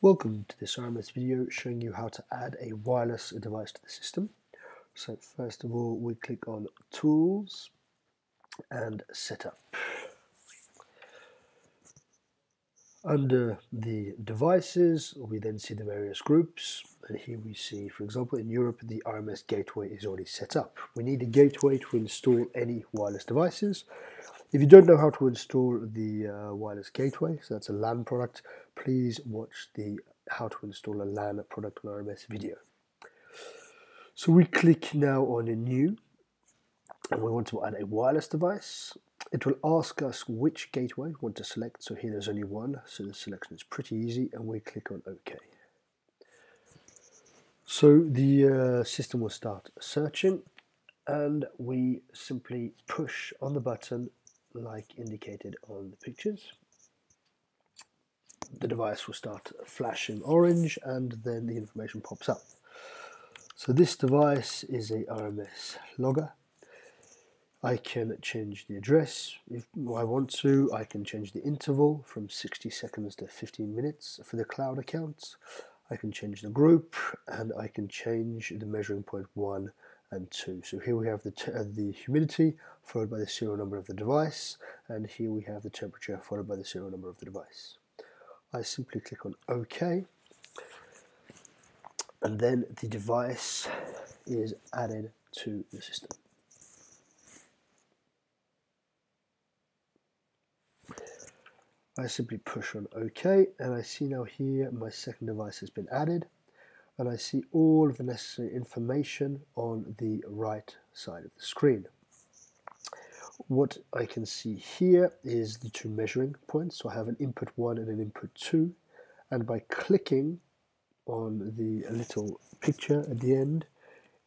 Welcome to this RMS video showing you how to add a wireless device to the system. So first of all, we click on Tools and Setup. Under the devices, we then see the various groups, and here we see, for example, in Europe, the RMS gateway is already set up. We need a gateway to install any wireless devices. If you don't know how to install the wireless gateway, so that's a LAN product, please watch the how to install a LAN product on RMS video. So we click now on a new, and we want to add a wireless device. It will ask us which gateway we want to select. So here there's only one, so the selection is pretty easy, and we click on OK. So the system will start searching, and we simply push on the button like indicated on the pictures. The device will start flashing orange, and then the information pops up. So this device is a RMS logger. I can change the address if I want to. I can change the interval from 60 seconds to 15 minutes for the cloud accounts. I can change the group, and I can change the measuring point 1 and 2. So here we have the humidity followed by the serial number of the device, and here we have the temperature followed by the serial number of the device. I simply click on OK, and then the device is added to the system. I simply push on OK, and I see now here my second device has been added, and I see all of the necessary information on the right side of the screen. What I can see here is the two measuring points. So I have an input 1 and an input 2, and by clicking on the little picture at the end,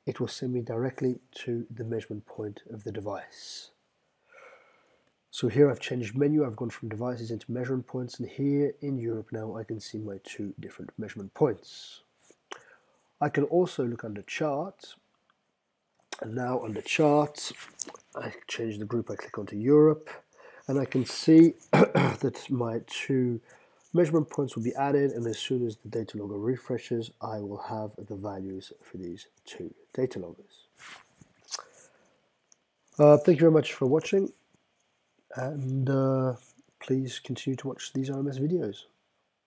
it will send me directly to the measurement point of the device. So here I've changed menu, I've gone from devices into measurement points, and here in Europe now I can see my two different measurement points. I can also look under chart, and now under chart I change the group, I click onto Europe, and I can see that my two measurement points will be added, and as soon as the data logger refreshes, I will have the values for these two data loggers. Thank you very much for watching, and please continue to watch these RMS videos.